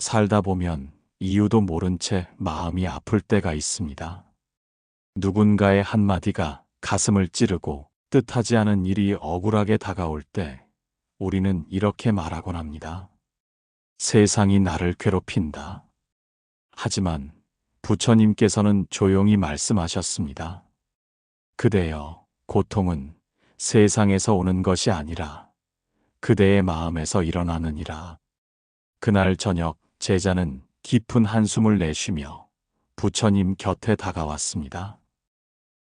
살다 보면 이유도 모른 채 마음이 아플 때가 있습니다. 누군가의 한마디가 가슴을 찌르고 뜻하지 않은 일이 억울하게 다가올 때 우리는 이렇게 말하곤 합니다. 세상이 나를 괴롭힌다. 하지만 부처님께서는 조용히 말씀하셨습니다. 그대여, 고통은 세상에서 오는 것이 아니라 그대의 마음에서 일어나느니라. 그날 저녁 제자는 깊은 한숨을 내쉬며 부처님 곁에 다가왔습니다.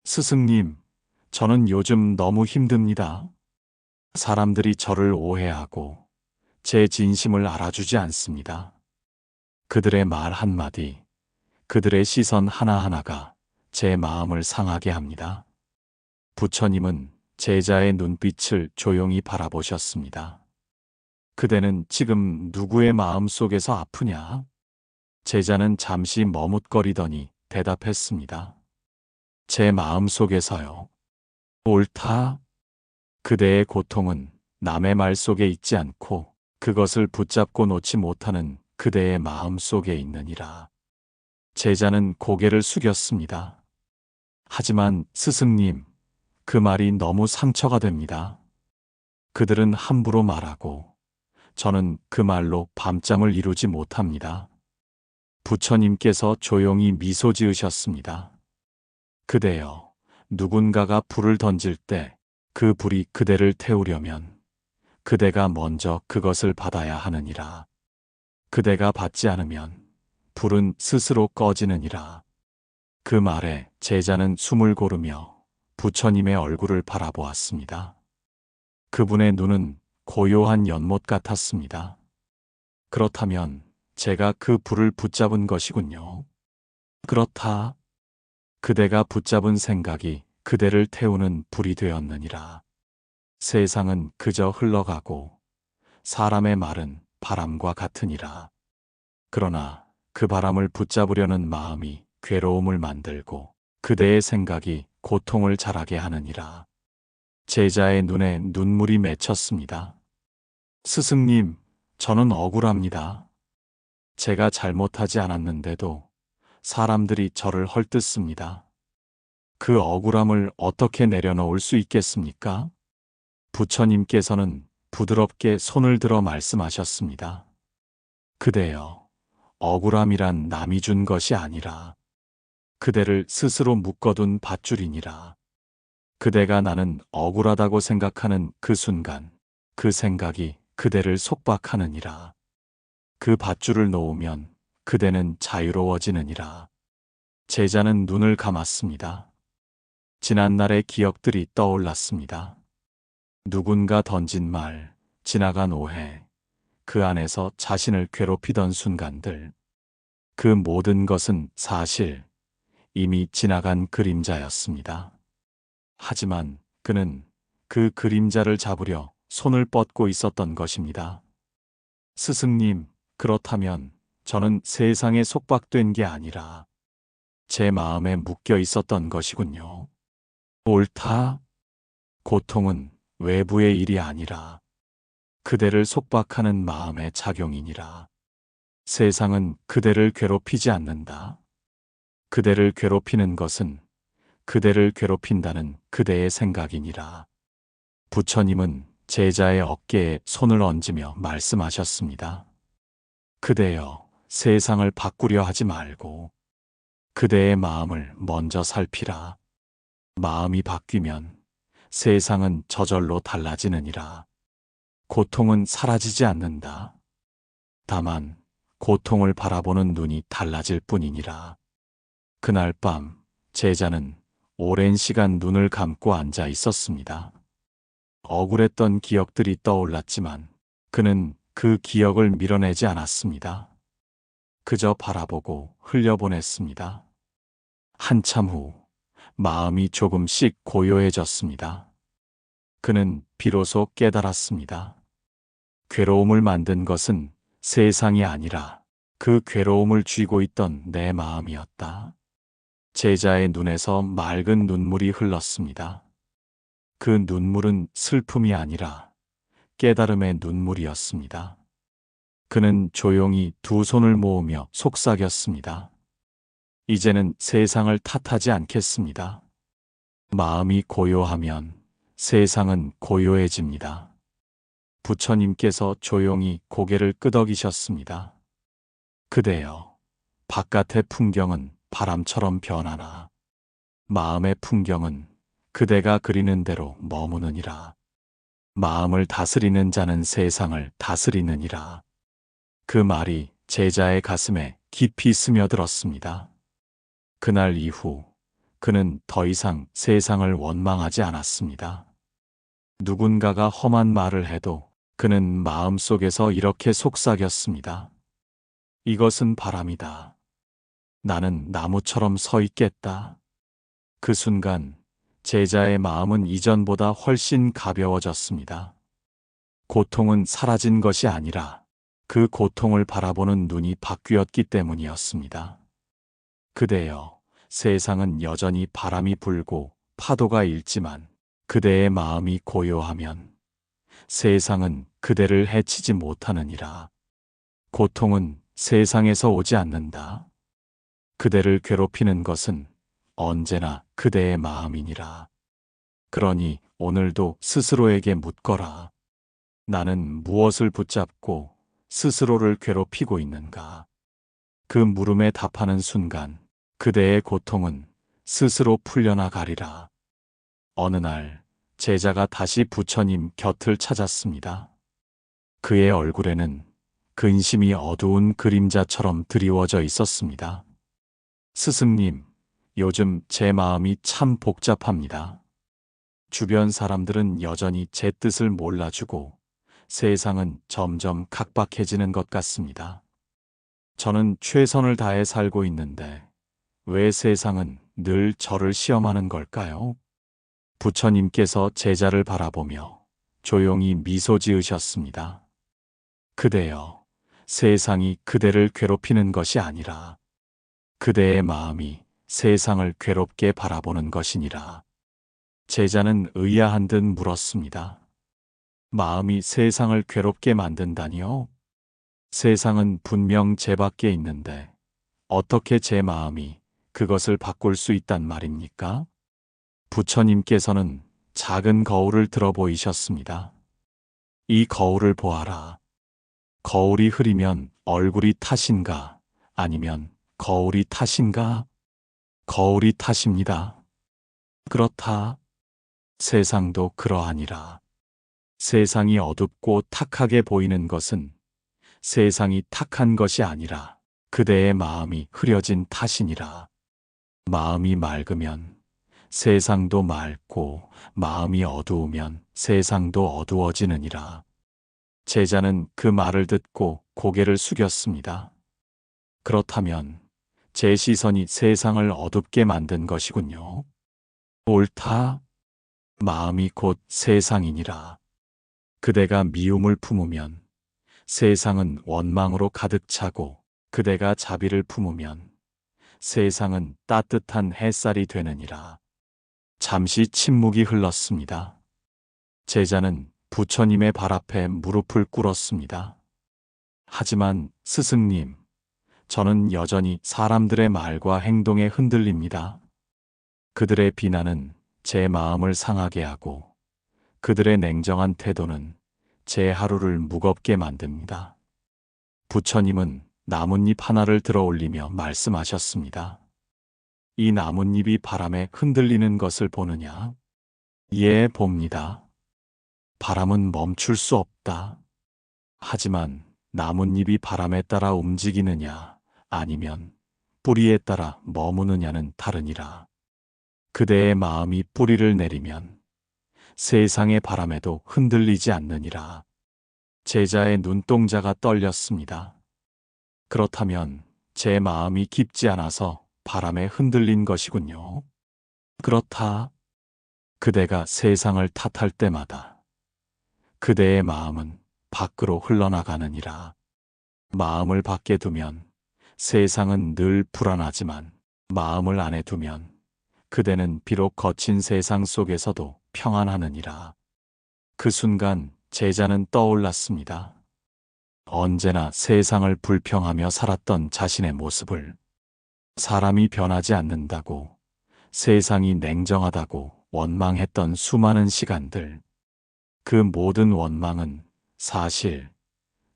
스승님, 저는 요즘 너무 힘듭니다. 사람들이 저를 오해하고 제 진심을 알아주지 않습니다. 그들의 말 한마디, 그들의 시선 하나하나가 제 마음을 상하게 합니다. 부처님은 제자의 눈빛을 조용히 바라보셨습니다. 그대는 지금 누구의 마음 속에서 아프냐? 제자는 잠시 머뭇거리더니 대답했습니다. 제 마음 속에서요. 옳다. 그대의 고통은 남의 말 속에 있지 않고 그것을 붙잡고 놓지 못하는 그대의 마음 속에 있느니라. 제자는 고개를 숙였습니다. 하지만 스승님, 그 말이 너무 상처가 됩니다. 그들은 함부로 말하고 저는 그 말로 밤잠을 이루지 못합니다. 부처님께서 조용히 미소 지으셨습니다. 그대여, 누군가가 불을 던질 때 그 불이 그대를 태우려면 그대가 먼저 그것을 받아야 하느니라. 그대가 받지 않으면 불은 스스로 꺼지느니라. 그 말에 제자는 숨을 고르며 부처님의 얼굴을 바라보았습니다. 그분의 눈은 고요한 연못 같았습니다. 그렇다면 제가 그 불을 붙잡은 것이군요. 그렇다. 그대가 붙잡은 생각이 그대를 태우는 불이 되었느니라. 세상은 그저 흘러가고 사람의 말은 바람과 같으니라. 그러나 그 바람을 붙잡으려는 마음이 괴로움을 만들고 그대의 생각이 고통을 자라게 하느니라. 제자의 눈에 눈물이 맺혔습니다. 스승님, 저는 억울합니다. 제가 잘못하지 않았는데도 사람들이 저를 헐뜯습니다. 그 억울함을 어떻게 내려놓을 수 있겠습니까? 부처님께서는 부드럽게 손을 들어 말씀하셨습니다. 그대여, 억울함이란 남이 준 것이 아니라 그대를 스스로 묶어둔 밧줄이니라. 그대가 나는 억울하다고 생각하는 그 순간, 그 생각이 그대를 속박하느니라. 그 밧줄을 놓으면 그대는 자유로워지느니라. 제자는 눈을 감았습니다. 지난날의 기억들이 떠올랐습니다. 누군가 던진 말, 지나간 오해, 그 안에서 자신을 괴롭히던 순간들. 그 모든 것은 사실 이미 지나간 그림자였습니다. 하지만 그는 그 그림자를 잡으려 손을 뻗고 있었던 것입니다. 스승님, 그렇다면 저는 세상에 속박된 게 아니라 제 마음에 묶여 있었던 것이군요. 옳다. 고통은 외부의 일이 아니라 그대를 속박하는 마음의 작용이니라. 세상은 그대를 괴롭히지 않는다. 그대를 괴롭히는 것은 그대를 괴롭힌다는 그대의 생각이니라. 부처님은 제자의 어깨에 손을 얹으며 말씀하셨습니다. 그대여, 세상을 바꾸려 하지 말고 그대의 마음을 먼저 살피라. 마음이 바뀌면 세상은 저절로 달라지느니라. 고통은 사라지지 않는다. 다만 고통을 바라보는 눈이 달라질 뿐이니라. 그날 밤 제자는 오랜 시간 눈을 감고 앉아 있었습니다. 억울했던 기억들이 떠올랐지만 그는 그 기억을 밀어내지 않았습니다. 그저 바라보고 흘려보냈습니다. 한참 후 마음이 조금씩 고요해졌습니다. 그는 비로소 깨달았습니다. 괴로움을 만든 것은 세상이 아니라 그 괴로움을 쥐고 있던 내 마음이었다. 제자의 눈에서 맑은 눈물이 흘렀습니다. 그 눈물은 슬픔이 아니라 깨달음의 눈물이었습니다. 그는 조용히 두 손을 모으며 속삭였습니다. 이제는 세상을 탓하지 않겠습니다. 마음이 고요하면 세상은 고요해집니다. 부처님께서 조용히 고개를 끄덕이셨습니다. 그대여, 바깥의 풍경은 바람처럼 변하나 마음의 풍경은 그대가 그리는 대로 머무느니라. 마음을 다스리는 자는 세상을 다스리느니라. 그 말이 제자의 가슴에 깊이 스며들었습니다. 그날 이후 그는 더 이상 세상을 원망하지 않았습니다. 누군가가 험한 말을 해도 그는 마음속에서 이렇게 속삭였습니다. 이것은 바람이다. 나는 나무처럼 서 있겠다. 그 순간 제자의 마음은 이전보다 훨씬 가벼워졌습니다. 고통은 사라진 것이 아니라 그 고통을 바라보는 눈이 바뀌었기 때문이었습니다. 그대여, 세상은 여전히 바람이 불고 파도가 일지만 그대의 마음이 고요하면 세상은 그대를 해치지 못하느니라. 고통은 세상에서 오지 않는다. 그대를 괴롭히는 것은 언제나 그대의 마음이니라. 그러니 오늘도 스스로에게 묻거라. 나는 무엇을 붙잡고 스스로를 괴롭히고 있는가? 그 물음에 답하는 순간 그대의 고통은 스스로 풀려나가리라. 어느 날 제자가 다시 부처님 곁을 찾았습니다. 그의 얼굴에는 근심이 어두운 그림자처럼 드리워져 있었습니다. 스승님, 요즘 제 마음이 참 복잡합니다. 주변 사람들은 여전히 제 뜻을 몰라주고 세상은 점점 각박해지는 것 같습니다. 저는 최선을 다해 살고 있는데 왜 세상은 늘 저를 시험하는 걸까요? 부처님께서 제자를 바라보며 조용히 미소 지으셨습니다. 그대여, 세상이 그대를 괴롭히는 것이 아니라 그대의 마음이 세상을 괴롭게 바라보는 것이니라. 제자는 의아한 듯 물었습니다. 마음이 세상을 괴롭게 만든다니요? 세상은 분명 제 밖에 있는데 어떻게 제 마음이 그것을 바꿀 수 있단 말입니까? 부처님께서는 작은 거울을 들어 보이셨습니다. 이 거울을 보아라. 거울이 흐리면 얼굴이 탓인가? 아니면 거울이 탓인가? 거울이 탓입니다. 그렇다. 세상도 그러하니라. 세상이 어둡고 탁하게 보이는 것은 세상이 탁한 것이 아니라 그대의 마음이 흐려진 탓이니라. 마음이 맑으면 세상도 맑고 마음이 어두우면 세상도 어두워지느니라. 제자는 그 말을 듣고 고개를 숙였습니다. 그렇다면 제 시선이 세상을 어둡게 만든 것이군요. 옳다. 마음이 곧 세상이니라. 그대가 미움을 품으면 세상은 원망으로 가득 차고 그대가 자비를 품으면 세상은 따뜻한 햇살이 되느니라. 잠시 침묵이 흘렀습니다. 제자는 부처님의 발 앞에 무릎을 꿇었습니다. 하지만 스승님, 저는 여전히 사람들의 말과 행동에 흔들립니다. 그들의 비난은 제 마음을 상하게 하고 그들의 냉정한 태도는 제 하루를 무겁게 만듭니다. 부처님은 나뭇잎 하나를 들어 올리며 말씀하셨습니다. 이 나뭇잎이 바람에 흔들리는 것을 보느냐? 예, 봅니다. 바람은 멈출 수 없다. 하지만 나뭇잎이 바람에 따라 움직이느냐 아니면 뿌리에 따라 머무느냐는 다르니라. 그대의 마음이 뿌리를 내리면 세상의 바람에도 흔들리지 않느니라. 제자의 눈동자가 떨렸습니다. 그렇다면 제 마음이 깊지 않아서 바람에 흔들린 것이군요. 그렇다. 그대가 세상을 탓할 때마다 그대의 마음은 밖으로 흘러나가느니라. 마음을 밖에 두면 세상은 늘 불안하지만 마음을 안에 두면 그대는 비록 거친 세상 속에서도 평안하느니라. 그 순간 제자는 떠올랐습니다. 언제나 세상을 불평하며 살았던 자신의 모습을, 사람이 변하지 않는다고, 세상이 냉정하다고 원망했던 수많은 시간들, 그 모든 원망은 사실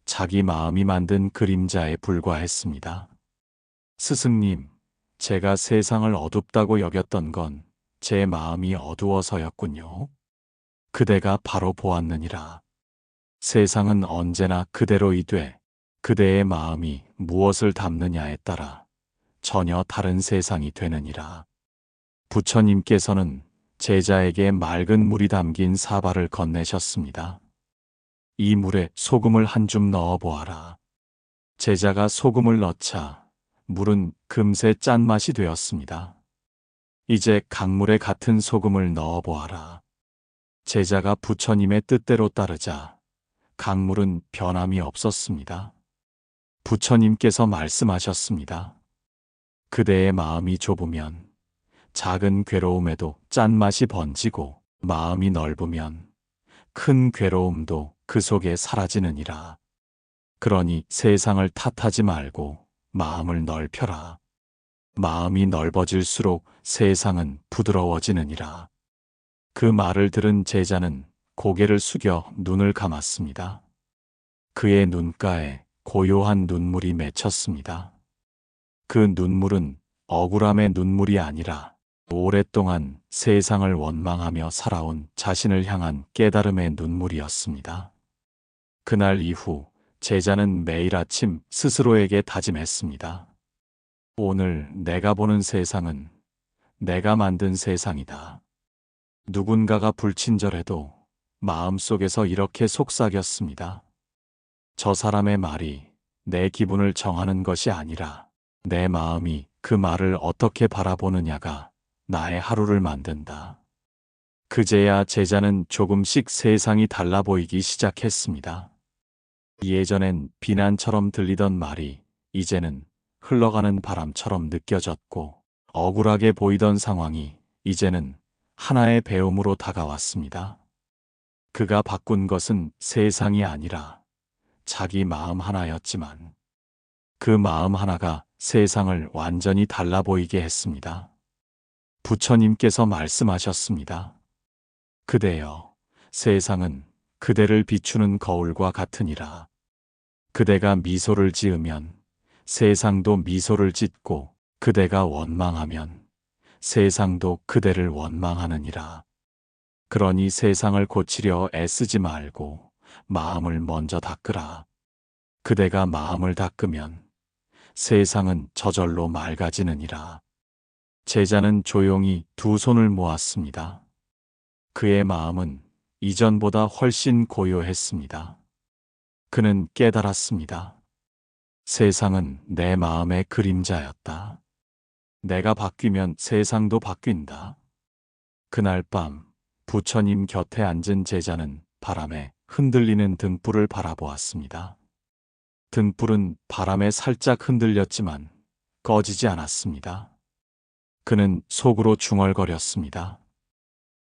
자기 마음이 만든 그림자에 불과했습니다. 스승님, 제가 세상을 어둡다고 여겼던 건 제 마음이 어두워서였군요. 그대가 바로 보았느니라. 세상은 언제나 그대로이되 그대의 마음이 무엇을 담느냐에 따라 전혀 다른 세상이 되느니라. 부처님께서는 제자에게 맑은 물이 담긴 사발을 건네셨습니다. 이 물에 소금을 한 줌 넣어 보아라. 제자가 소금을 넣자 물은 금세 짠맛이 되었습니다. 이제 강물에 같은 소금을 넣어 보아라. 제자가 부처님의 뜻대로 따르자 강물은 변함이 없었습니다. 부처님께서 말씀하셨습니다. 그대의 마음이 좁으면 작은 괴로움에도 짠맛이 번지고 마음이 넓으면 큰 괴로움도 그 속에 사라지느니라. 그러니 세상을 탓하지 말고 마음을 넓혀라. 마음이 넓어질수록 세상은 부드러워지느니라. 그 말을 들은 제자는 고개를 숙여 눈을 감았습니다. 그의 눈가에 고요한 눈물이 맺혔습니다. 그 눈물은 억울함의 눈물이 아니라 오랫동안 세상을 원망하며 살아온 자신을 향한 깨달음의 눈물이었습니다. 그날 이후 제자는 매일 아침 스스로에게 다짐했습니다. 오늘 내가 보는 세상은 내가 만든 세상이다. 누군가가 불친절해도 마음속에서 이렇게 속삭였습니다. 저 사람의 말이 내 기분을 정하는 것이 아니라 내 마음이 그 말을 어떻게 바라보느냐가 나의 하루를 만든다. 그제야 제자는 조금씩 세상이 달라 보이기 시작했습니다. 예전엔 비난처럼 들리던 말이 이제는 흘러가는 바람처럼 느껴졌고, 억울하게 보이던 상황이 이제는 하나의 배움으로 다가왔습니다. 그가 바꾼 것은 세상이 아니라 자기 마음 하나였지만 그 마음 하나가 세상을 완전히 달라 보이게 했습니다. 부처님께서 말씀하셨습니다. 그대여, 세상은 그대를 비추는 거울과 같으니라. 그대가 미소를 지으면 세상도 미소를 짓고 그대가 원망하면 세상도 그대를 원망하느니라. 그러니 세상을 고치려 애쓰지 말고 마음을 먼저 닦으라. 그대가 마음을 닦으면 세상은 저절로 맑아지느니라. 제자는 조용히 두 손을 모았습니다. 그의 마음은 이전보다 훨씬 고요했습니다. 그는 깨달았습니다. 세상은 내 마음의 그림자였다. 내가 바뀌면 세상도 바뀐다. 그날 밤 부처님 곁에 앉은 제자는 바람에 흔들리는 등불을 바라보았습니다. 등불은 바람에 살짝 흔들렸지만 꺼지지 않았습니다. 그는 속으로 중얼거렸습니다.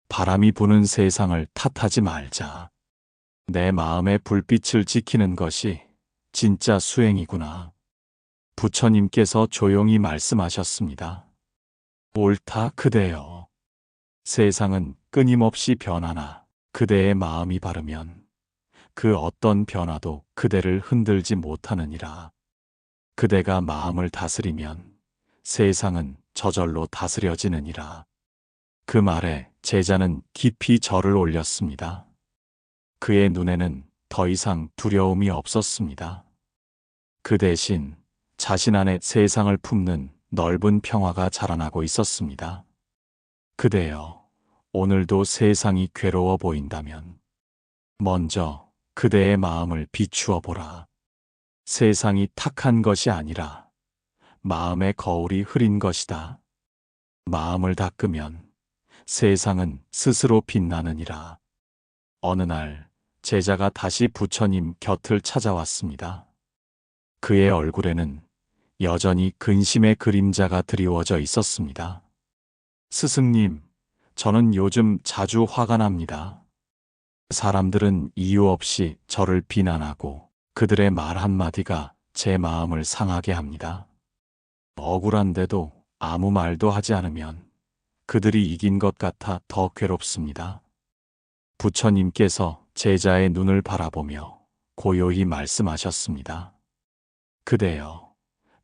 바람이 부는 세상을 탓하지 말자. 내 마음의 불빛을 지키는 것이 진짜 수행이구나. 부처님께서 조용히 말씀하셨습니다. 옳다 그대여. 세상은 끊임없이 변하나 그대의 마음이 바르면 그 어떤 변화도 그대를 흔들지 못하느니라. 그대가 마음을 다스리면 세상은 저절로 다스려지느니라. 그 말에 제자는 깊이 절을 올렸습니다. 그의 눈에는 더 이상 두려움이 없었습니다. 그 대신 자신 안에 세상을 품는 넓은 평화가 자라나고 있었습니다. 그대여, 오늘도 세상이 괴로워 보인다면 먼저 그대의 마음을 비추어 보라. 세상이 탁한 것이 아니라 마음의 거울이 흐린 것이다. 마음을 닦으면 세상은 스스로 빛나느니라. 어느 날 제자가 다시 부처님 곁을 찾아왔습니다. 그의 얼굴에는 여전히 근심의 그림자가 드리워져 있었습니다. 스승님, 저는 요즘 자주 화가 납니다. 사람들은 이유 없이 저를 비난하고 그들의 말 한마디가 제 마음을 상하게 합니다. 억울한데도 아무 말도 하지 않으면 그들이 이긴 것 같아 더 괴롭습니다. 부처님께서 제자의 눈을 바라보며 고요히 말씀하셨습니다. 그대여,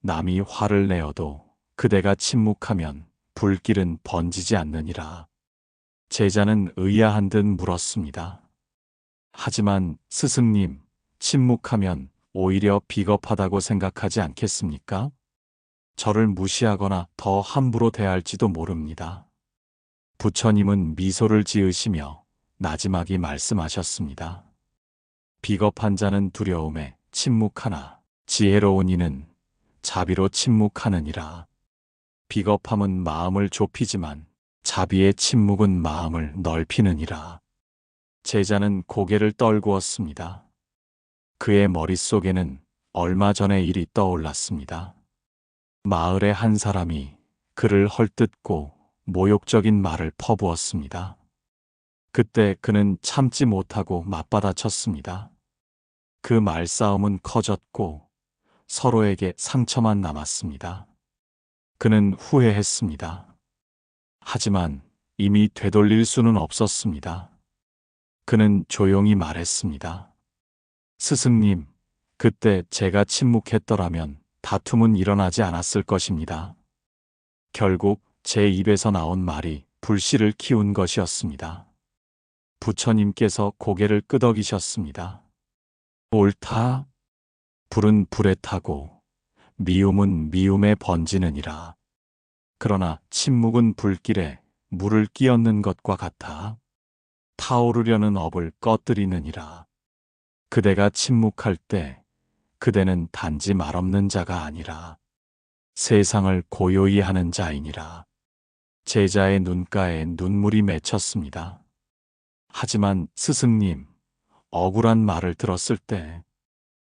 남이 화를 내어도 그대가 침묵하면 불길은 번지지 않느니라. 제자는 의아한 듯 물었습니다. 하지만 스승님, 침묵하면 오히려 비겁하다고 생각하지 않겠습니까? 저를 무시하거나 더 함부로 대할지도 모릅니다. 부처님은 미소를 지으시며 나지막이 말씀하셨습니다. 비겁한 자는 두려움에 침묵하나 지혜로운 이는 자비로 침묵하느니라. 비겁함은 마음을 좁히지만 자비의 침묵은 마음을 넓히느니라. 제자는 고개를 떨구었습니다. 그의 머릿속에는 얼마 전의 일이 떠올랐습니다. 마을의 한 사람이 그를 헐뜯고 모욕적인 말을 퍼부었습니다. 그때 그는 참지 못하고 맞받아쳤습니다. 그 말싸움은 커졌고 서로에게 상처만 남았습니다. 그는 후회했습니다. 하지만 이미 되돌릴 수는 없었습니다. 그는 조용히 말했습니다. 스승님, 그때 제가 침묵했더라면 다툼은 일어나지 않았을 것입니다. 결국 제 입에서 나온 말이 불씨를 키운 것이었습니다. 부처님께서 고개를 끄덕이셨습니다. 옳다. 불은 불에 타고 미움은 미움에 번지느니라. 그러나 침묵은 불길에 물을 끼얹는 것과 같아 타오르려는 업을 꺼뜨리느니라. 그대가 침묵할 때 그대는 단지 말없는 자가 아니라 세상을 고요히 하는 자이니라. 제자의 눈가에 눈물이 맺혔습니다. 하지만 스승님, 억울한 말을 들었을 때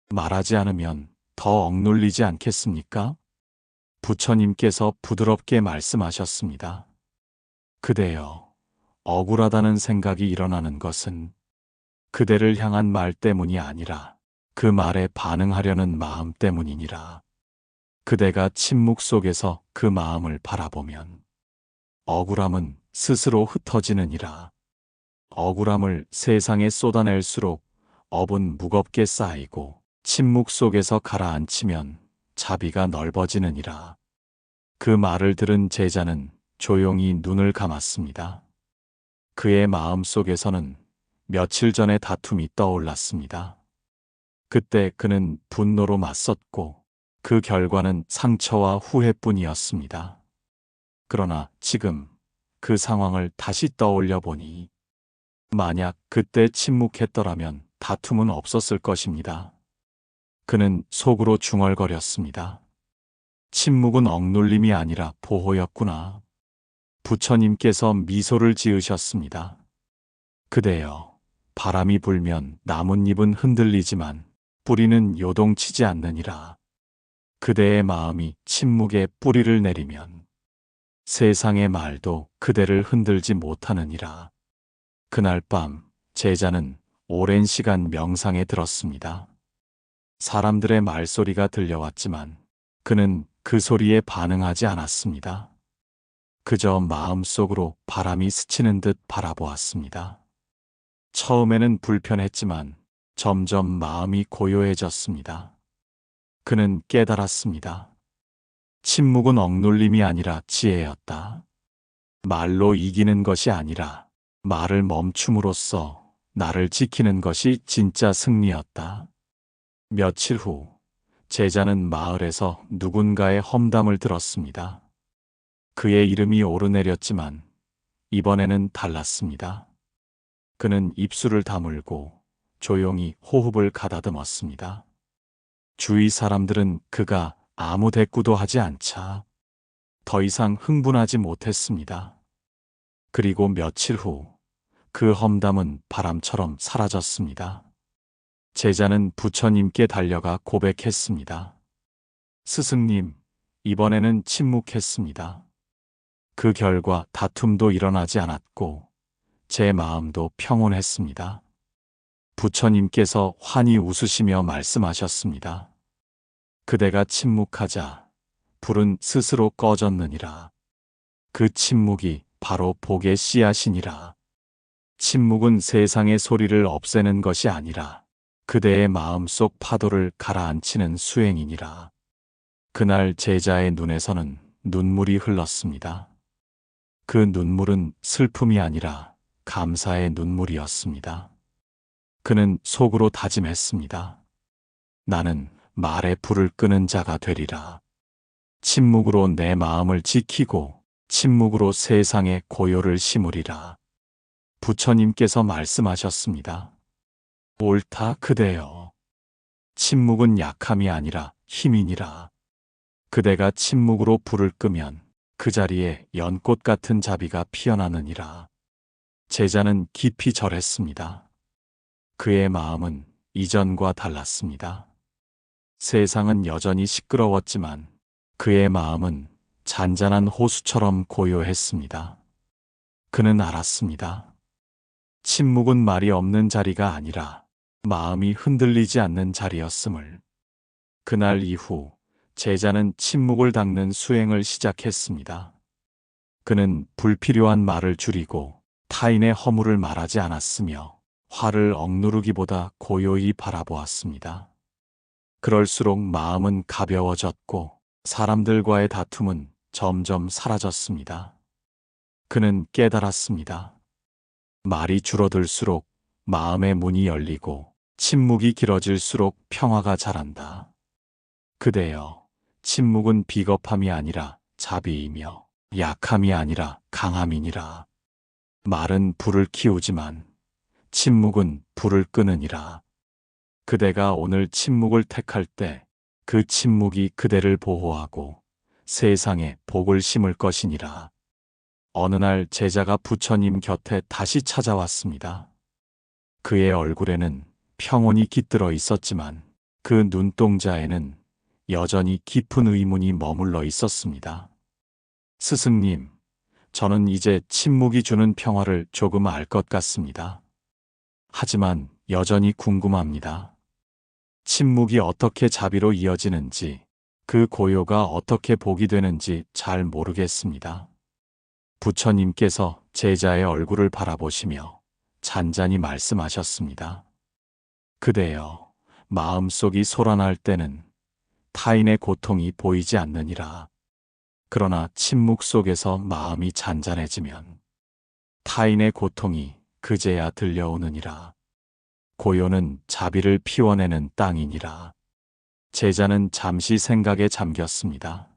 말하지 않으면 더 억눌리지 않겠습니까? 부처님께서 부드럽게 말씀하셨습니다. 그대여, 억울하다는 생각이 일어나는 것은 그대를 향한 말 때문이 아니라 그 말에 반응하려는 마음 때문이니라. 그대가 침묵 속에서 그 마음을 바라보면 억울함은 스스로 흩어지느니라. 억울함을 세상에 쏟아낼수록 업은 무겁게 쌓이고 침묵 속에서 가라앉히면 자비가 넓어지느니라. 그 말을 들은 제자는 조용히 눈을 감았습니다. 그의 마음 속에서는 며칠 전의 다툼이 떠올랐습니다. 그때 그는 분노로 맞섰고 그 결과는 상처와 후회뿐이었습니다. 그러나 지금 그 상황을 다시 떠올려 보니 만약 그때 침묵했더라면 다툼은 없었을 것입니다. 그는 속으로 중얼거렸습니다. 침묵은 억눌림이 아니라 보호였구나. 부처님께서 미소를 지으셨습니다. 그대여, 바람이 불면 나뭇잎은 흔들리지만 뿌리는 요동치지 않느니라. 그대의 마음이 침묵에 뿌리를 내리면 세상의 말도 그대를 흔들지 못하느니라. 그날 밤 제자는 오랜 시간 명상에 들었습니다. 사람들의 말소리가 들려왔지만 그는 그 소리에 반응하지 않았습니다. 그저 마음속으로 바람이 스치는 듯 바라보았습니다. 처음에는 불편했지만 점점 마음이 고요해졌습니다. 그는 깨달았습니다. 침묵은 억눌림이 아니라 지혜였다. 말로 이기는 것이 아니라 말을 멈춤으로써 나를 지키는 것이 진짜 승리였다. 며칠 후 제자는 마을에서 누군가의 험담을 들었습니다. 그의 이름이 오르내렸지만 이번에는 달랐습니다. 그는 입술을 다물고 조용히 호흡을 가다듬었습니다. 주위 사람들은 그가 아무 대꾸도 하지 않자 더 이상 흥분하지 못했습니다. 그리고 며칠 후 그 험담은 바람처럼 사라졌습니다. 제자는 부처님께 달려가 고백했습니다. 스승님, 이번에는 침묵했습니다. 그 결과 다툼도 일어나지 않았고 제 마음도 평온했습니다. 부처님께서 환히 웃으시며 말씀하셨습니다. 그대가 침묵하자 불은 스스로 꺼졌느니라. 그 침묵이 바로 복의 씨앗이니라. 침묵은 세상의 소리를 없애는 것이 아니라 그대의 마음속 파도를 가라앉히는 수행이니라. 그날 제자의 눈에서는 눈물이 흘렀습니다. 그 눈물은 슬픔이 아니라 감사의 눈물이었습니다. 그는 속으로 다짐했습니다. 나는 말에 불을 끄는 자가 되리라. 침묵으로 내 마음을 지키고 침묵으로 세상에 고요를 심으리라. 부처님께서 말씀하셨습니다. 옳다 그대여. 침묵은 약함이 아니라 힘이니라. 그대가 침묵으로 불을 끄면 그 자리에 연꽃 같은 자비가 피어나느니라. 제자는 깊이 절했습니다. 그의 마음은 이전과 달랐습니다. 세상은 여전히 시끄러웠지만 그의 마음은 잔잔한 호수처럼 고요했습니다. 그는 알았습니다. 침묵은 말이 없는 자리가 아니라 마음이 흔들리지 않는 자리였음을. 그날 이후 제자는 침묵을 닦는 수행을 시작했습니다. 그는 불필요한 말을 줄이고 타인의 허물을 말하지 않았으며 화를 억누르기보다 고요히 바라보았습니다. 그럴수록 마음은 가벼워졌고 사람들과의 다툼은 점점 사라졌습니다. 그는 깨달았습니다. 말이 줄어들수록 마음의 문이 열리고 침묵이 길어질수록 평화가 자란다. 그대여, 침묵은 비겁함이 아니라 자비이며 약함이 아니라 강함이니라. 말은 불을 키우지만 침묵은 불을 끄느니라. 그대가 오늘 침묵을 택할 때 그 침묵이 그대를 보호하고 세상에 복을 심을 것이니라. 어느 날 제자가 부처님 곁에 다시 찾아왔습니다. 그의 얼굴에는 평온이 깃들어 있었지만 그 눈동자에는 여전히 깊은 의문이 머물러 있었습니다. 스승님, 저는 이제 침묵이 주는 평화를 조금 알 것 같습니다. 하지만 여전히 궁금합니다. 침묵이 어떻게 자비로 이어지는지, 그 고요가 어떻게 복이 되는지 잘 모르겠습니다. 부처님께서 제자의 얼굴을 바라보시며 잔잔히 말씀하셨습니다. 그대여, 마음속이 솟아날 때는 타인의 고통이 보이지 않느니라. 그러나 침묵 속에서 마음이 잔잔해지면 타인의 고통이 그제야 들려오느니라. 고요는 자비를 피워내는 땅이니라. 제자는 잠시 생각에 잠겼습니다.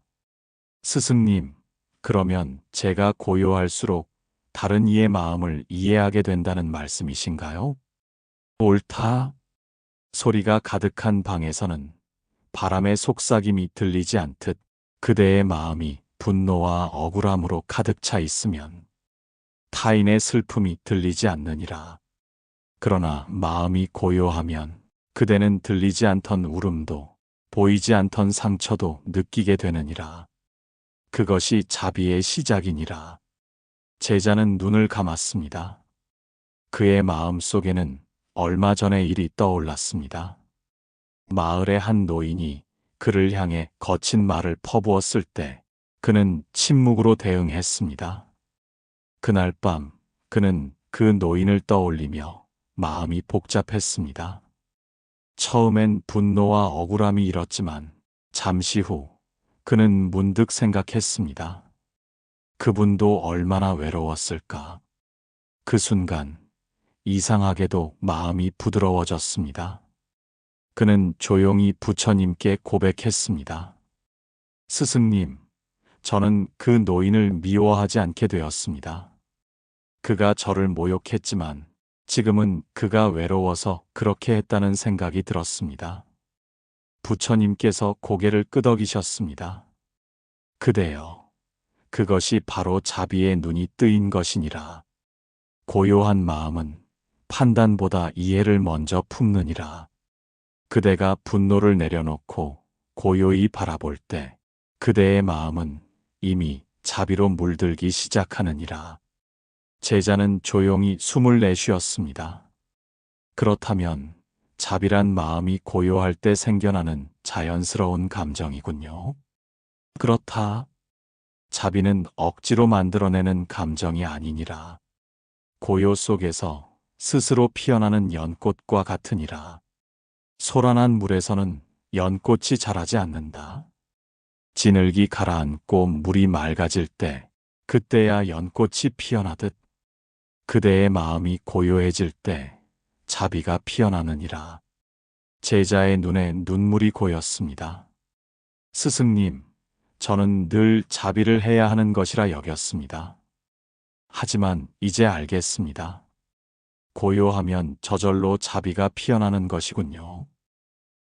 스승님, 그러면 제가 고요할수록 다른 이의 마음을 이해하게 된다는 말씀이신가요? 옳다. 소리가 가득한 방에서는 바람의 속삭임이 들리지 않듯 그대의 마음이 분노와 억울함으로 가득 차 있으면 타인의 슬픔이 들리지 않느니라. 그러나 마음이 고요하면 그대는 들리지 않던 울음도 보이지 않던 상처도 느끼게 되느니라. 그것이 자비의 시작이니라. 제자는 눈을 감았습니다. 그의 마음 속에는 얼마 전의 일이 떠올랐습니다. 마을의 한 노인이 그를 향해 거친 말을 퍼부었을 때 그는 침묵으로 대응했습니다. 그날 밤 그는 그 노인을 떠올리며 마음이 복잡했습니다. 처음엔 분노와 억울함이 일었지만 잠시 후 그는 문득 생각했습니다. 그분도 얼마나 외로웠을까. 그 순간 이상하게도 마음이 부드러워졌습니다. 그는 조용히 부처님께 고백했습니다. 스승님, 저는 그 노인을 미워하지 않게 되었습니다. 그가 저를 모욕했지만 지금은 그가 외로워서 그렇게 했다는 생각이 들었습니다. 부처님께서 고개를 끄덕이셨습니다. 그대여, 그것이 바로 자비의 눈이 뜨인 것이니라. 고요한 마음은 판단보다 이해를 먼저 품느니라. 그대가 분노를 내려놓고 고요히 바라볼 때 그대의 마음은 이미 자비로 물들기 시작하느니라. 제자는 조용히 숨을 내쉬었습니다. 그렇다면 자비란 마음이 고요할 때 생겨나는 자연스러운 감정이군요. 그렇다. 자비는 억지로 만들어내는 감정이 아니니라. 고요 속에서 스스로 피어나는 연꽃과 같으니라. 소란한 물에서는 연꽃이 자라지 않는다. 진흙이 가라앉고 물이 맑아질 때, 그때야 연꽃이 피어나듯 그대의 마음이 고요해질 때 자비가 피어나느니라. 제자의 눈에 눈물이 고였습니다. 스승님, 저는 늘 자비를 해야 하는 것이라 여겼습니다. 하지만 이제 알겠습니다. 고요하면 저절로 자비가 피어나는 것이군요.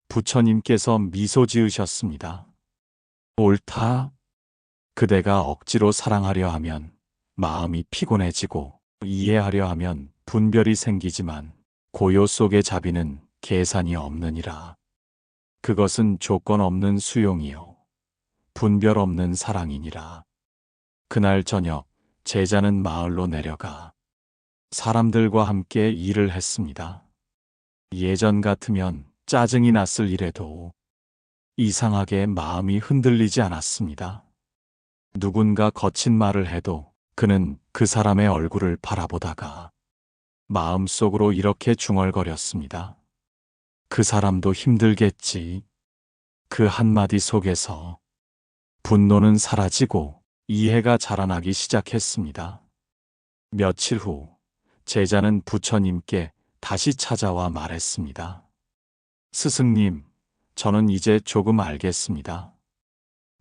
부처님께서 미소 지으셨습니다. 옳다. 그대가 억지로 사랑하려 하면 마음이 피곤해지고 이해하려 하면 분별이 생기지만 고요 속의 자비는 계산이 없느니라. 그것은 조건 없는 수용이요. 분별 없는 사랑이니라. 그날 저녁 제자는 마을로 내려가 사람들과 함께 일을 했습니다. 예전 같으면 짜증이 났을 일에도 이상하게 마음이 흔들리지 않았습니다. 누군가 거친 말을 해도 그는 그 사람의 얼굴을 바라보다가 마음속으로 이렇게 중얼거렸습니다. 그 사람도 힘들겠지. 그 한마디 속에서 분노는 사라지고 이해가 자라나기 시작했습니다. 며칠 후 제자는 부처님께 다시 찾아와 말했습니다. 스승님, 저는 이제 조금 알겠습니다.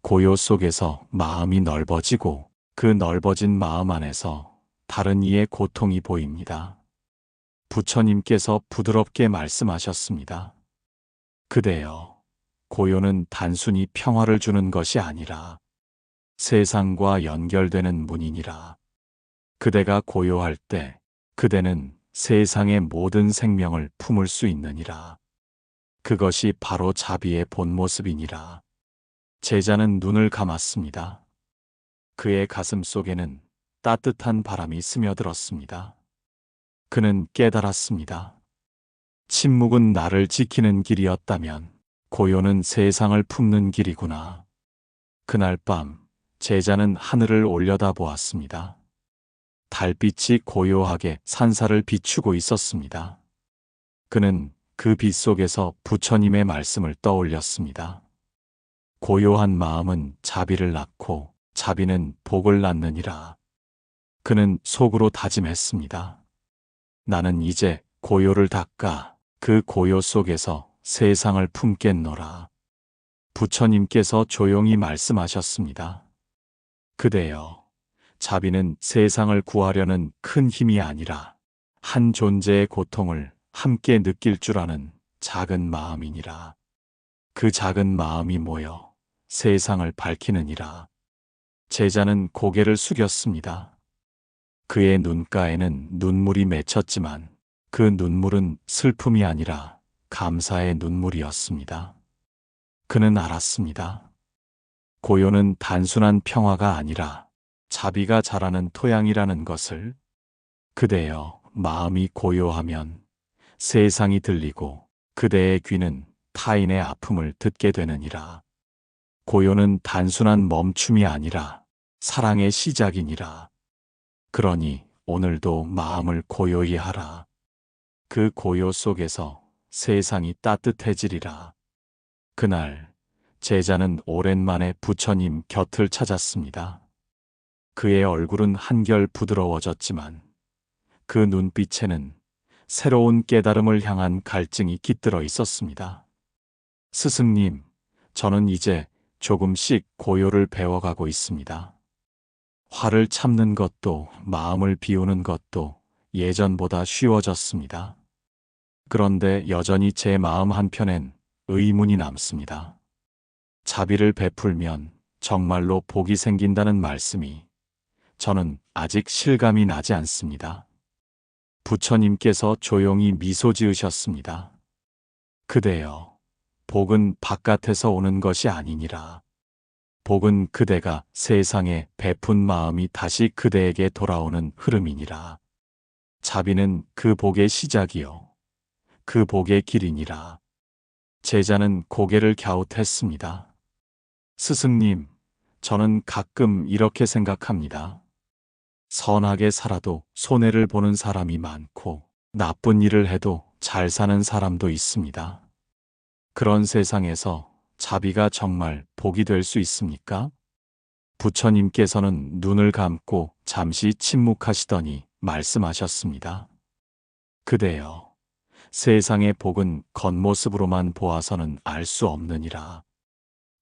고요 속에서 마음이 넓어지고 그 넓어진 마음 안에서 다른 이의 고통이 보입니다. 부처님께서 부드럽게 말씀하셨습니다. 그대여, 고요는 단순히 평화를 주는 것이 아니라 세상과 연결되는 문이니라. 그대가 고요할 때 그대는 세상의 모든 생명을 품을 수 있느니라. 그것이 바로 자비의 본 모습이니라. 제자는 눈을 감았습니다. 그의 가슴 속에는 따뜻한 바람이 스며들었습니다. 그는 깨달았습니다. 침묵은 나를 지키는 길이었다면 고요는 세상을 품는 길이구나. 그날 밤 제자는 하늘을 올려다보았습니다. 달빛이 고요하게 산사를 비추고 있었습니다. 그는 그 빛 속에서 부처님의 말씀을 떠올렸습니다. 고요한 마음은 자비를 낳고 자비는 복을 낳느니라. 그는 속으로 다짐했습니다. 나는 이제 고요를 닦아 그 고요 속에서 세상을 품겠노라. 부처님께서 조용히 말씀하셨습니다. 그대여, 자비는 세상을 구하려는 큰 힘이 아니라 한 존재의 고통을 함께 느낄 줄 아는 작은 마음이니라. 그 작은 마음이 모여 세상을 밝히느니라. 제자는 고개를 숙였습니다. 그의 눈가에는 눈물이 맺혔지만 그 눈물은 슬픔이 아니라 감사의 눈물이었습니다. 그는 알았습니다. 고요는 단순한 평화가 아니라 자비가 자라는 토양이라는 것을. 그대여, 마음이 고요하면 세상이 들리고 그대의 귀는 타인의 아픔을 듣게 되느니라. 고요는 단순한 멈춤이 아니라 사랑의 시작이니라. 그러니 오늘도 마음을 고요히 하라. 그 고요 속에서 세상이 따뜻해지리라. 그날 제자는 오랜만에 부처님 곁을 찾았습니다. 그의 얼굴은 한결 부드러워졌지만 그 눈빛에는 새로운 깨달음을 향한 갈증이 깃들어 있었습니다. 스승님, 저는 이제 조금씩 고요를 배워가고 있습니다. 화를 참는 것도 마음을 비우는 것도 예전보다 쉬워졌습니다. 그런데 여전히 제 마음 한편엔 의문이 남습니다. 자비를 베풀면 정말로 복이 생긴다는 말씀이 저는 아직 실감이 나지 않습니다. 부처님께서 조용히 미소 지으셨습니다. 그대여, 복은 바깥에서 오는 것이 아니니라. 복은 그대가 세상에 베푼 마음이 다시 그대에게 돌아오는 흐름이니라. 자비는 그 복의 시작이요. 그 복의 길이니라. 제자는 고개를 갸웃했습니다. 스승님, 저는 가끔 이렇게 생각합니다. 선하게 살아도 손해를 보는 사람이 많고, 나쁜 일을 해도 잘 사는 사람도 있습니다. 그런 세상에서 자비가 정말 복이 될 수 있습니까? 부처님께서는 눈을 감고 잠시 침묵하시더니 말씀하셨습니다. 그대여, 세상의 복은 겉모습으로만 보아서는 알 수 없느니라.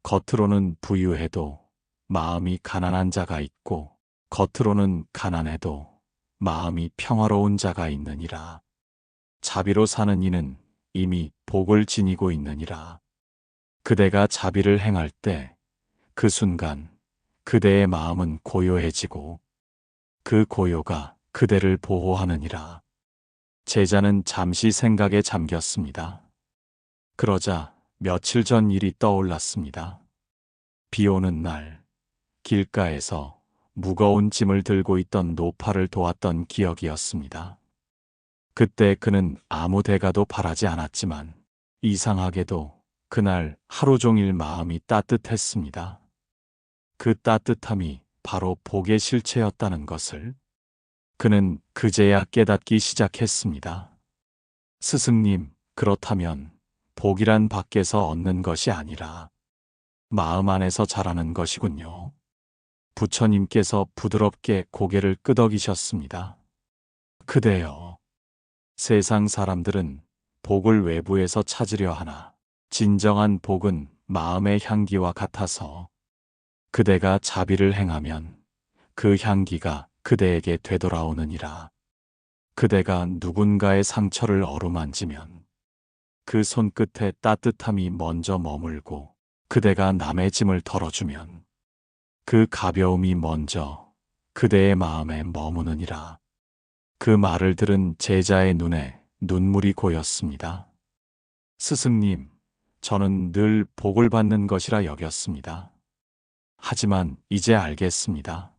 겉으로는 부유해도 마음이 가난한 자가 있고, 겉으로는 가난해도 마음이 평화로운 자가 있느니라. 자비로 사는 이는 이미 복을 지니고 있느니라. 그대가 자비를 행할 때 그 순간 그대의 마음은 고요해지고 그 고요가 그대를 보호하느니라. 제자는 잠시 생각에 잠겼습니다. 그러자 며칠 전 일이 떠올랐습니다. 비 오는 날 길가에서 무거운 짐을 들고 있던 노파를 도왔던 기억이었습니다. 그때 그는 아무 대가도 바라지 않았지만 이상하게도 그날 하루 종일 마음이 따뜻했습니다. 그 따뜻함이 바로 복의 실체였다는 것을 그는 그제야 깨닫기 시작했습니다. 스승님, 그렇다면 복이란 밖에서 얻는 것이 아니라 마음 안에서 자라는 것이군요. 부처님께서 부드럽게 고개를 끄덕이셨습니다. 그대여, 세상 사람들은 복을 외부에서 찾으려 하나 진정한 복은 마음의 향기와 같아서 그대가 자비를 행하면 그 향기가 그대에게 되돌아오느니라. 그대가 누군가의 상처를 어루만지면 그 손끝에 따뜻함이 먼저 머물고 그대가 남의 짐을 덜어주면 그 가벼움이 먼저 그대의 마음에 머무느니라. 그 말을 들은 제자의 눈에 눈물이 고였습니다. 스승님, 저는 늘 복을 받는 것이라 여겼습니다. 하지만 이제 알겠습니다.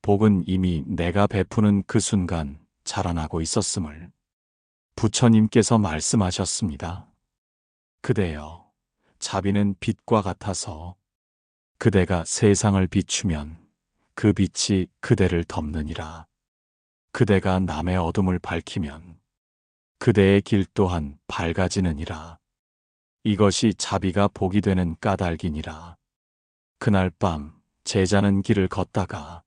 복은 이미 내가 베푸는 그 순간 자라나고 있었음을 부처님께서 말씀하셨습니다. 그대여, 자비는 빛과 같아서 그대가 세상을 비추면 그 빛이 그대를 덮느니라. 그대가 남의 어둠을 밝히면 그대의 길 또한 밝아지느니라. 이것이 자비가 복이 되는 까닭이니라. 그날 밤 제자는 길을 걷다가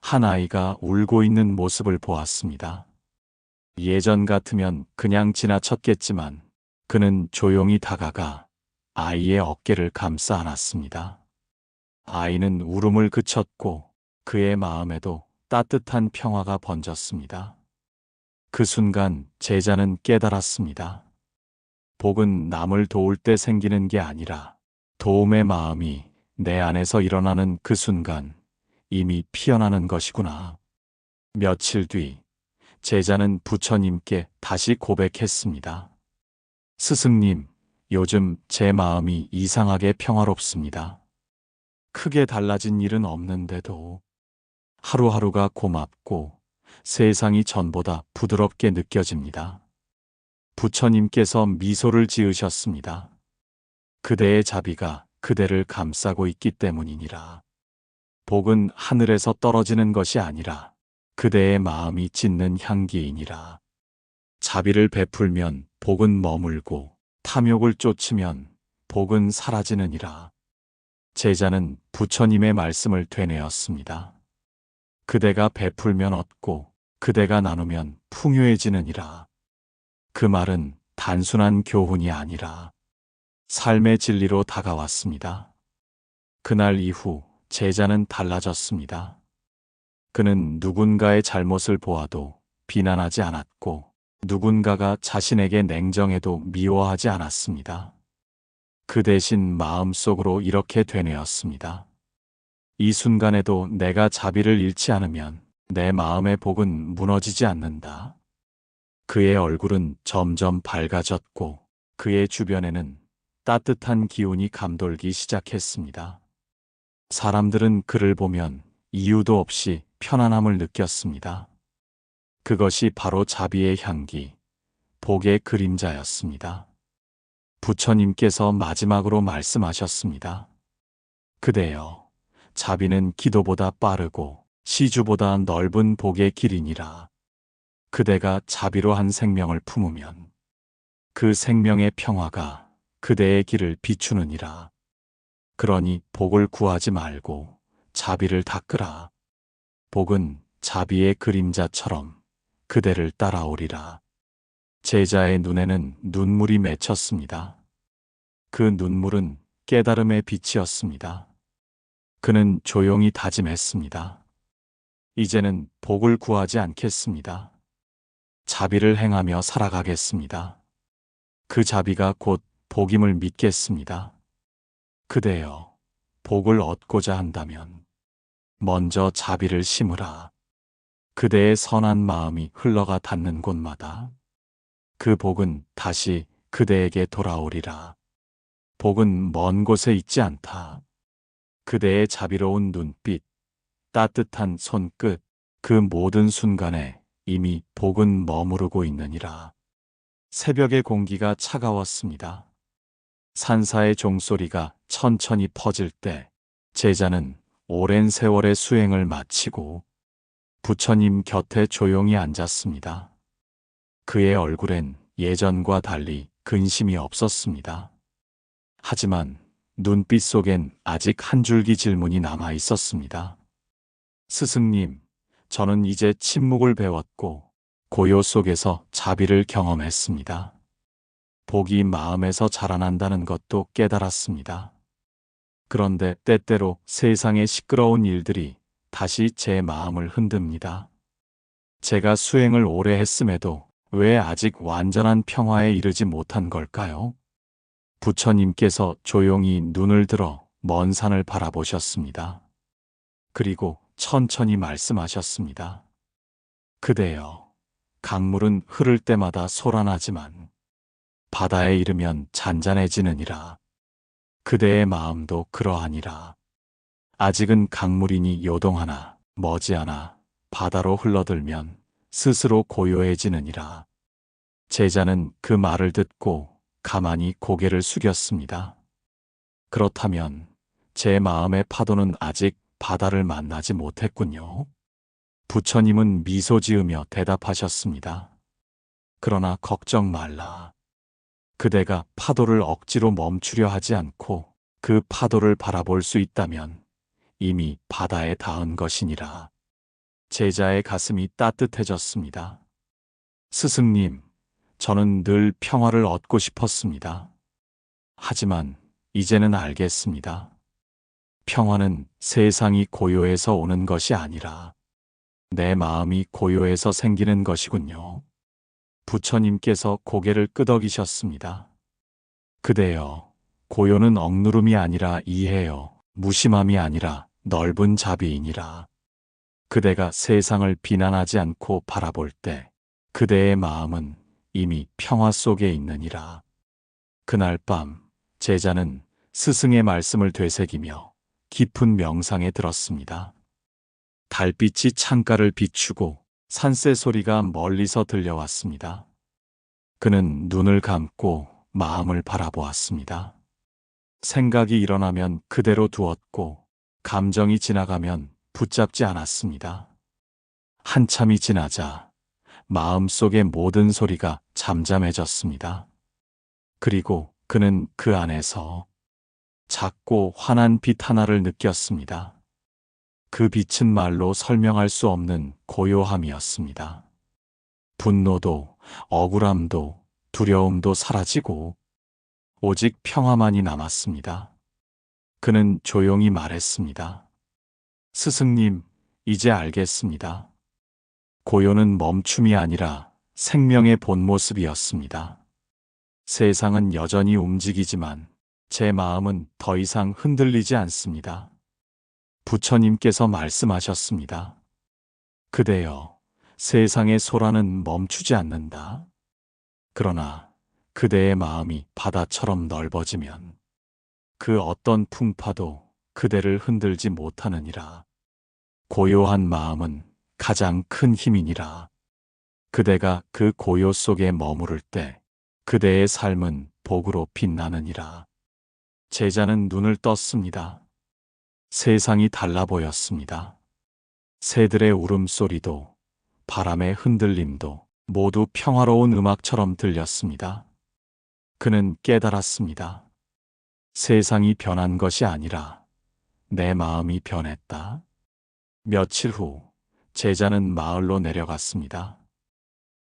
한 아이가 울고 있는 모습을 보았습니다. 예전 같으면 그냥 지나쳤겠지만 그는 조용히 다가가 아이의 어깨를 감싸 안았습니다. 아이는 울음을 그쳤고 그의 마음에도 따뜻한 평화가 번졌습니다. 그 순간 제자는 깨달았습니다. 복은 남을 도울 때 생기는 게 아니라 도움의 마음이 내 안에서 일어나는 그 순간 이미 피어나는 것이구나. 며칠 뒤 제자는 부처님께 다시 고백했습니다. 스승님, 요즘 제 마음이 이상하게 평화롭습니다. 크게 달라진 일은 없는데도 하루하루가 고맙고 세상이 전보다 부드럽게 느껴집니다. 부처님께서 미소를 지으셨습니다. 그대의 자비가 그대를 감싸고 있기 때문이니라. 복은 하늘에서 떨어지는 것이 아니라 그대의 마음이 짓는 향기이니라. 자비를 베풀면 복은 머물고 탐욕을 쫓으면 복은 사라지느니라. 제자는 부처님의 말씀을 되뇌었습니다. 그대가 베풀면 얻고 그대가 나누면 풍요해지느니라. 그 말은 단순한 교훈이 아니라 삶의 진리로 다가왔습니다. 그날 이후 제자는 달라졌습니다. 그는 누군가의 잘못을 보아도 비난하지 않았고 누군가가 자신에게 냉정해도 미워하지 않았습니다. 그 대신 마음속으로 이렇게 되뇌었습니다. 이 순간에도 내가 자비를 잃지 않으면 내 마음의 복은 무너지지 않는다. 그의 얼굴은 점점 밝아졌고 그의 주변에는 따뜻한 기운이 감돌기 시작했습니다. 사람들은 그를 보면 이유도 없이 편안함을 느꼈습니다. 그것이 바로 자비의 향기, 복의 그림자였습니다. 부처님께서 마지막으로 말씀하셨습니다. 그대여, 자비는 기도보다 빠르고 시주보다 넓은 복의 길이니라. 그대가 자비로 한 생명을 품으면 그 생명의 평화가 그대의 길을 비추느니라. 그러니 복을 구하지 말고 자비를 닦으라. 복은 자비의 그림자처럼 그대를 따라오리라. 제자의 눈에는 눈물이 맺혔습니다. 그 눈물은 깨달음의 빛이었습니다. 그는 조용히 다짐했습니다. 이제는 복을 구하지 않겠습니다. 자비를 행하며 살아가겠습니다. 그 자비가 곧 복임을 믿겠습니다. 그대여, 복을 얻고자 한다면 먼저 자비를 심으라. 그대의 선한 마음이 흘러가 닿는 곳마다 그 복은 다시 그대에게 돌아오리라. 복은 먼 곳에 있지 않다. 그대의 자비로운 눈빛, 따뜻한 손끝, 그 모든 순간에 이미 복은 머무르고 있느니라. 새벽의 공기가 차가웠습니다. 산사의 종소리가 천천히 퍼질 때 제자는 오랜 세월의 수행을 마치고 부처님 곁에 조용히 앉았습니다. 그의 얼굴엔 예전과 달리 근심이 없었습니다. 하지만 눈빛 속엔 아직 한 줄기 질문이 남아 있었습니다. 스승님, 저는 이제 침묵을 배웠고 고요 속에서 자비를 경험했습니다. 복이 마음에서 자라난다는 것도 깨달았습니다. 그런데 때때로 세상의 시끄러운 일들이 다시 제 마음을 흔듭니다. 제가 수행을 오래 했음에도 왜 아직 완전한 평화에 이르지 못한 걸까요? 부처님께서 조용히 눈을 들어 먼 산을 바라보셨습니다. 그리고 천천히 말씀하셨습니다. 그대여, 강물은 흐를 때마다 솟아나지만 바다에 이르면 잔잔해지느니라. 그대의 마음도 그러하니라. 아직은 강물이니 요동하나 머지않아 바다로 흘러들면 스스로 고요해지느니라. 제자는 그 말을 듣고 가만히 고개를 숙였습니다. 그렇다면 제 마음의 파도는 아직 바다를 만나지 못했군요. 부처님은 미소 지으며 대답하셨습니다. 그러나 걱정 말라. 그대가 파도를 억지로 멈추려 하지 않고 그 파도를 바라볼 수 있다면 이미 바다에 닿은 것이니라. 제자의 가슴이 따뜻해졌습니다. 스승님, 저는 늘 평화를 얻고 싶었습니다. 하지만 이제는 알겠습니다. 평화는 세상이 고요해서 오는 것이 아니라 내 마음이 고요해서 생기는 것이군요. 부처님께서 고개를 끄덕이셨습니다. 그대여, 고요는 억누름이 아니라 이해요. 무심함이 아니라 넓은 자비이니라. 그대가 세상을 비난하지 않고 바라볼 때 그대의 마음은 이미 평화 속에 있느니라. 그날 밤 제자는 스승의 말씀을 되새기며 깊은 명상에 들었습니다. 달빛이 창가를 비추고 산새 소리가 멀리서 들려왔습니다. 그는 눈을 감고 마음을 바라보았습니다. 생각이 일어나면 그대로 두었고 감정이 지나가면 붙잡지 않았습니다. 한참이 지나자 마음속의 모든 소리가 잠잠해졌습니다. 그리고 그는 그 안에서 작고 환한 빛 하나를 느꼈습니다. 그 빛은 말로 설명할 수 없는 고요함이었습니다. 분노도 억울함도 두려움도 사라지고 오직 평화만이 남았습니다. 그는 조용히 말했습니다. 스승님, 이제 알겠습니다. 고요는 멈춤이 아니라 생명의 본 모습이었습니다. 세상은 여전히 움직이지만 제 마음은 더 이상 흔들리지 않습니다. 부처님께서 말씀하셨습니다. 그대여, 세상의 소란은 멈추지 않는다. 그러나 그대의 마음이 바다처럼 넓어지면 그 어떤 풍파도 그대를 흔들지 못하느니라. 고요한 마음은 가장 큰 힘이니라. 그대가 그 고요 속에 머무를 때 그대의 삶은 복으로 빛나느니라. 제자는 눈을 떴습니다. 세상이 달라 보였습니다. 새들의 울음소리도 바람의 흔들림도 모두 평화로운 음악처럼 들렸습니다. 그는 깨달았습니다. 세상이 변한 것이 아니라 내 마음이 변했다. 며칠 후 제자는 마을로 내려갔습니다.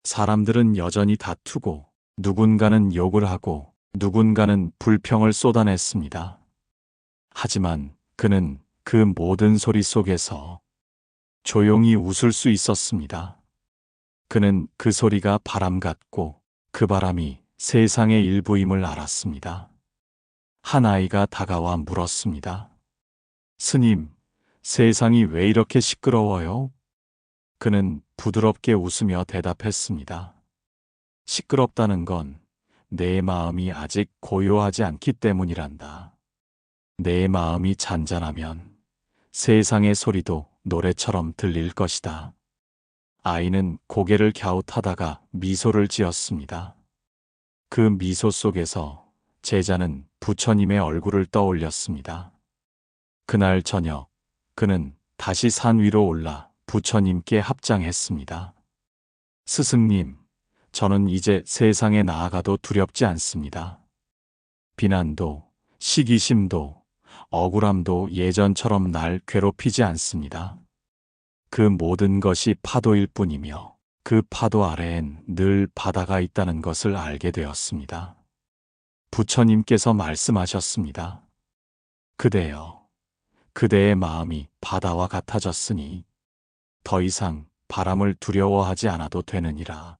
사람들은 여전히 다투고 누군가는 욕을 하고 누군가는 불평을 쏟아냈습니다. 하지만 그는 그 모든 소리 속에서 조용히 웃을 수 있었습니다. 그는 그 소리가 바람 같고 그 바람이 세상의 일부임을 알았습니다. 한 아이가 다가와 물었습니다. 스님, 세상이 왜 이렇게 시끄러워요? 그는 부드럽게 웃으며 대답했습니다. 시끄럽다는 건 내 마음이 아직 고요하지 않기 때문이란다. 내 마음이 잔잔하면 세상의 소리도 노래처럼 들릴 것이다. 아이는 고개를 갸웃하다가 미소를 지었습니다. 그 미소 속에서 제자는 부처님의 얼굴을 떠올렸습니다. 그날 저녁 그는 다시 산 위로 올라 부처님께 합장했습니다. 스승님, 저는 이제 세상에 나아가도 두렵지 않습니다. 비난도, 시기심도, 억울함도 예전처럼 날 괴롭히지 않습니다. 그 모든 것이 파도일 뿐이며 그 파도 아래엔 늘 바다가 있다는 것을 알게 되었습니다. 부처님께서 말씀하셨습니다. 그대여, 그대의 마음이 바다와 같아졌으니 더 이상 바람을 두려워하지 않아도 되느니라.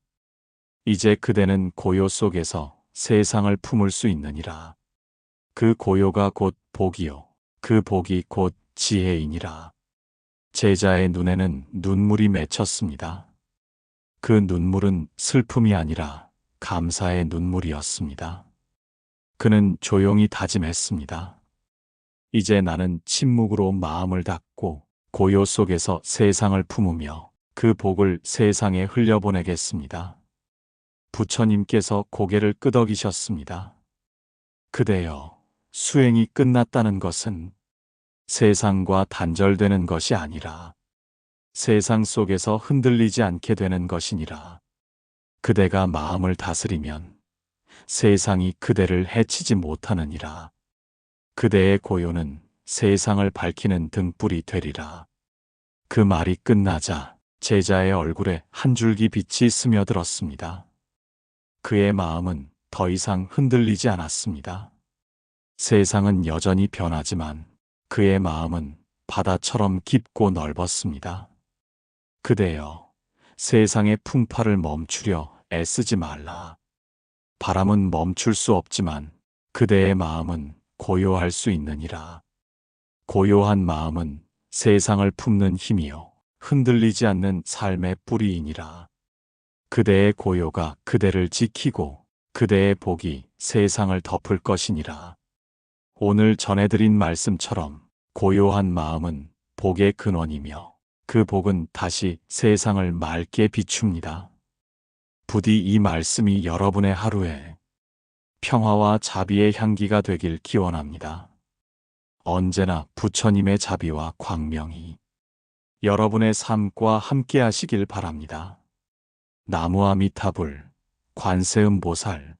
이제 그대는 고요 속에서 세상을 품을 수 있느니라. 그 고요가 곧 복이요, 그 복이 곧 지혜이니라. 제자의 눈에는 눈물이 맺혔습니다. 그 눈물은 슬픔이 아니라 감사의 눈물이었습니다. 그는 조용히 다짐했습니다. 이제 나는 침묵으로 마음을 닫고 고요 속에서 세상을 품으며 그 복을 세상에 흘려보내겠습니다. 부처님께서 고개를 끄덕이셨습니다. 그대여, 수행이 끝났다는 것은 세상과 단절되는 것이 아니라 세상 속에서 흔들리지 않게 되는 것이니라. 그대가 마음을 다스리면 세상이 그대를 해치지 못하느니라. 그대의 고요는 세상을 밝히는 등불이 되리라. 그 말이 끝나자 제자의 얼굴에 한 줄기 빛이 스며들었습니다. 그의 마음은 더 이상 흔들리지 않았습니다. 세상은 여전히 변하지만 그의 마음은 바다처럼 깊고 넓었습니다. 그대여, 세상의 풍파를 멈추려 애쓰지 말라. 바람은 멈출 수 없지만 그대의 마음은 고요할 수 있느니라. 고요한 마음은 세상을 품는 힘이요, 흔들리지 않는 삶의 뿌리이니라. 그대의 고요가 그대를 지키고 그대의 복이 세상을 덮을 것이니라. 오늘 전해드린 말씀처럼 고요한 마음은 복의 근원이며 그 복은 다시 세상을 맑게 비춥니다. 부디 이 말씀이 여러분의 하루에 평화와 자비의 향기가 되길 기원합니다. 언제나 부처님의 자비와 광명이 여러분의 삶과 함께 하시길 바랍니다. 나무아미타불, 관세음보살.